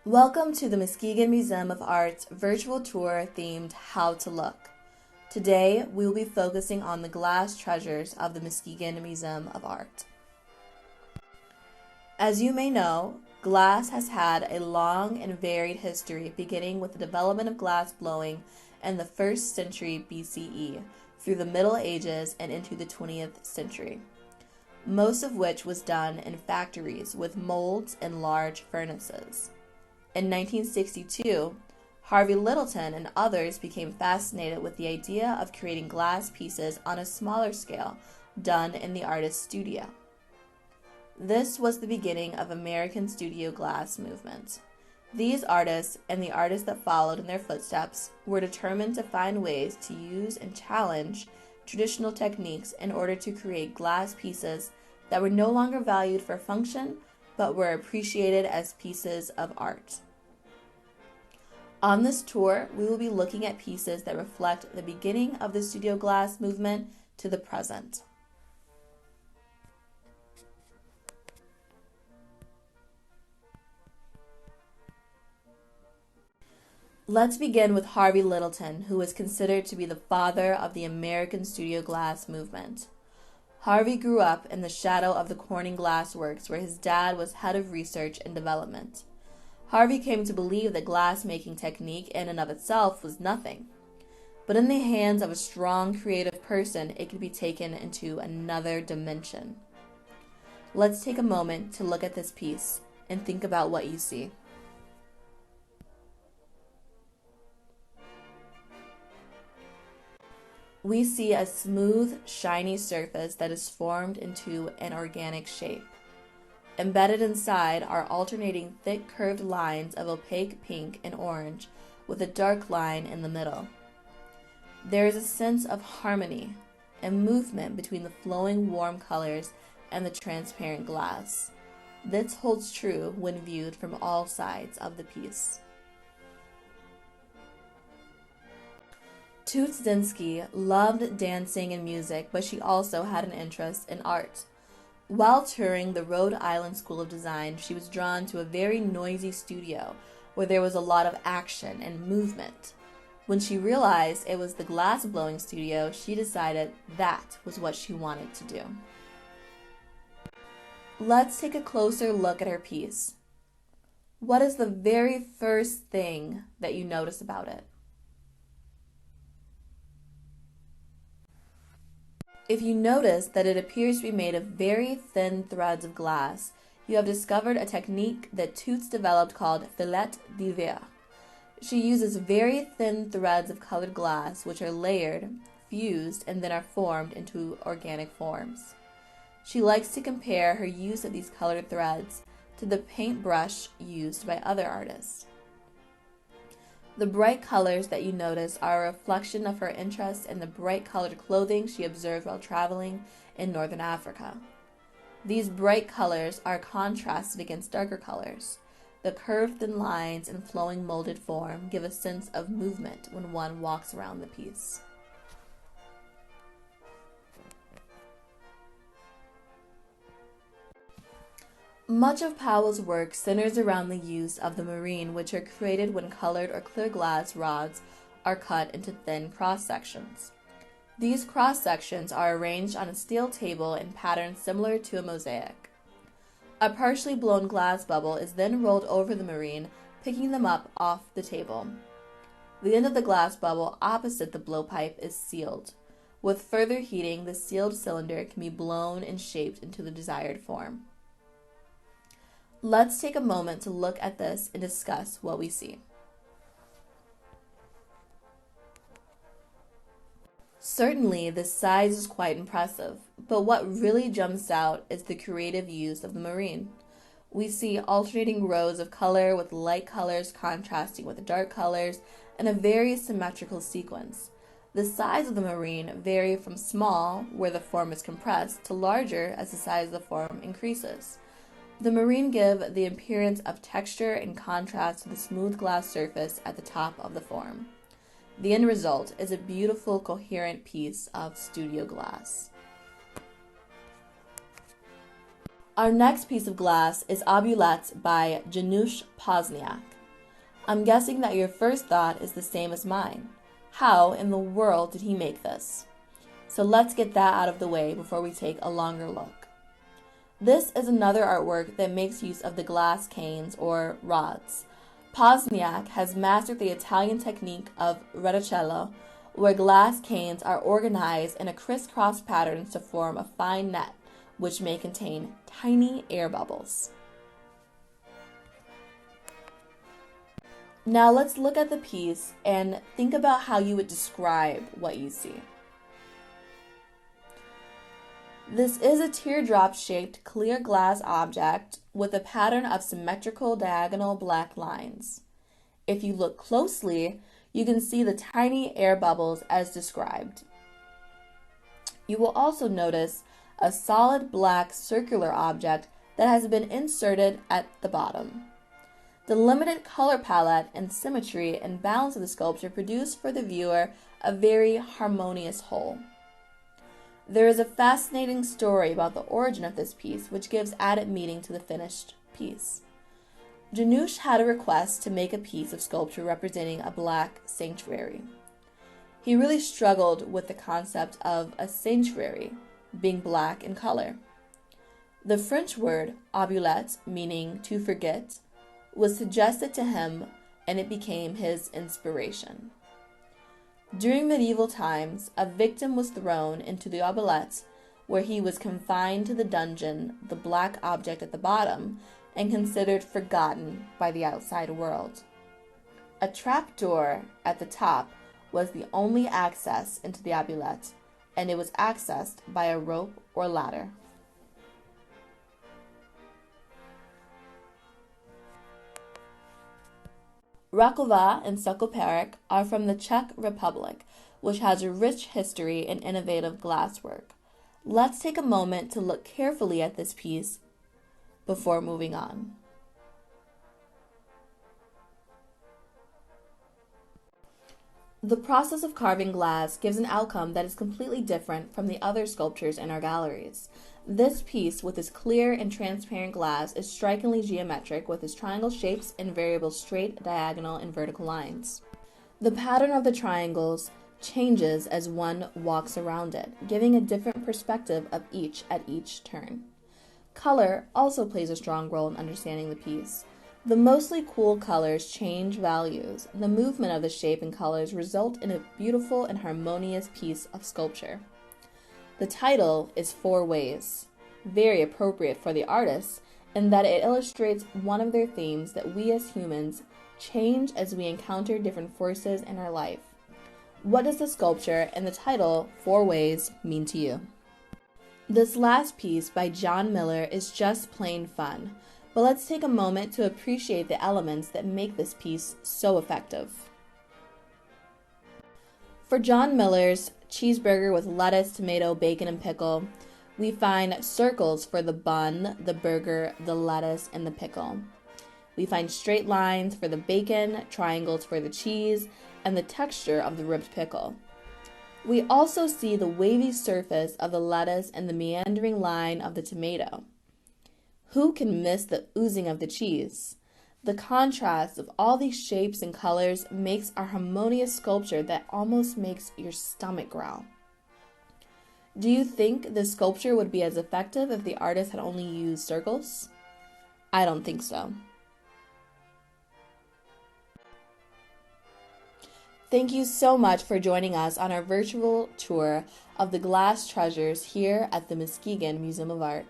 Welcome to the Muskegon Museum of Art's virtual tour themed How to Look. Today, we will be focusing on the glass treasures of the Muskegon Museum of Art. As you may know, glass has had a long and varied history, beginning with the development of glass blowing in the 1st century BCE through the Middle Ages and into the 20th century, most of which was done in factories with molds and large furnaces. In 1962, Harvey Littleton and others became fascinated with the idea of creating glass pieces on a smaller scale, done in the artist's studio. This was the beginning of American studio glass movement. These artists, and the artists that followed in their footsteps, were determined to find ways to use and challenge traditional techniques in order to create glass pieces that were no longer valued for function, but were appreciated as pieces of art. On this tour, we will be looking at pieces that reflect the beginning of the studio glass movement to the present. Let's begin with Harvey Littleton, who is considered to be the father of the American studio glass movement. Harvey grew up in the shadow of the Corning Glass Works, where his dad was head of research and development. Harvey came to believe that glass-making technique in and of itself was nothing. But in the hands of a strong, creative person, it could be taken into another dimension. Let's take a moment to look at this piece and think about what you see. We see a smooth, shiny surface that is formed into an organic shape. Embedded inside are alternating thick curved lines of opaque pink and orange with a dark line in the middle. There is a sense of harmony and movement between the flowing warm colors and the transparent glass. This holds true when viewed from all sides of the piece. Toots Dinsky loved dancing and music, but she also had an interest in art. While touring the Rhode Island School of Design, she was drawn to a very noisy studio where there was a lot of action and movement. When she realized it was the glass blowing studio, she decided that was what she wanted to do. Let's take a closer look at her piece. What is the very first thing that you notice about it? If you notice that it appears to be made of very thin threads of glass, you have discovered a technique that Toots developed called Fillette Divia. She uses very thin threads of colored glass which are layered, fused, and then are formed into organic forms. She likes to compare her use of these colored threads to the paintbrush used by other artists. The bright colors that you notice are a reflection of her interest in the bright colored clothing she observed while traveling in northern Africa. These bright colors are contrasted against darker colors. The curved thin lines and flowing molded form give a sense of movement when one walks around the piece. Much of Powell's work centers around the use of the marine, which are created when colored or clear glass rods are cut into thin cross-sections. These cross-sections are arranged on a steel table in patterns similar to a mosaic. A partially blown glass bubble is then rolled over the marine, picking them up off the table. The end of the glass bubble opposite the blowpipe is sealed. With further heating, the sealed cylinder can be blown and shaped into the desired form. Let's take a moment to look at this and discuss what we see. Certainly, the size is quite impressive, but what really jumps out is the creative use of the marine. We see alternating rows of color with light colors contrasting with dark colors and a very symmetrical sequence. The size of the marine vary from small, where the form is compressed, to larger as the size of the form increases. The marine give the appearance of texture and contrast to the smooth glass surface at the top of the form. The end result is a beautiful, coherent piece of studio glass. Our next piece of glass is Abulette by Janusz Pozniak. I'm guessing that your first thought is the same as mine. How in the world did he make this? So let's get that out of the way before we take a longer look. This is another artwork that makes use of the glass canes or rods. Pozniak has mastered the Italian technique of reticello, where glass canes are organized in a crisscross pattern to form a fine net, which may contain tiny air bubbles. Now let's look at the piece and think about how you would describe what you see. This is a teardrop-shaped clear glass object with a pattern of symmetrical diagonal black lines. If you look closely, you can see the tiny air bubbles as described. You will also notice a solid black circular object that has been inserted at the bottom. The limited color palette and symmetry and balance of the sculpture produce for the viewer a very harmonious whole. There is a fascinating story about the origin of this piece, which gives added meaning to the finished piece. Janusz had a request to make a piece of sculpture representing a black sanctuary. He really struggled with the concept of a sanctuary being black in color. The French word Abulette, meaning to forget, was suggested to him, and it became his inspiration. During medieval times, a victim was thrown into the Abulette, where he was confined to the dungeon, the black object at the bottom, and considered forgotten by the outside world. A trapdoor at the top was the only access into the Abulette, and it was accessed by a rope or ladder. Rakova and Sokoperek are from the Czech Republic, which has a rich history in innovative glasswork. Let's take a moment to look carefully at this piece before moving on. The process of carving glass gives an outcome that is completely different from the other sculptures in our galleries. This piece, with its clear and transparent glass, is strikingly geometric with its triangle shapes and variable straight, diagonal, and vertical lines. The pattern of the triangles changes as one walks around it, giving a different perspective of each at each turn. Color also plays a strong role in understanding the piece. The mostly cool colors change values. The movement of the shape and colors result in a beautiful and harmonious piece of sculpture. The title is Four Ways, very appropriate for the artists in that it illustrates one of their themes that we as humans change as we encounter different forces in our life. What does the sculpture and the title Four Ways mean to you? This last piece by John Miller is just plain fun, but let's take a moment to appreciate the elements that make this piece so effective. For John Miller's Cheeseburger with lettuce, tomato, bacon, and pickle, we find circles for the bun, the burger, the lettuce, and the pickle. We find straight lines for the bacon, triangles for the cheese, and the texture of the ribbed pickle. We also see the wavy surface of the lettuce and the meandering line of the tomato. Who can miss the oozing of the cheese? The contrast of all these shapes and colors makes a harmonious sculpture that almost makes your stomach growl. Do you think this sculpture would be as effective if the artist had only used circles? I don't think so. Thank you so much for joining us on our virtual tour of the glass treasures here at the Muskegon Museum of Art.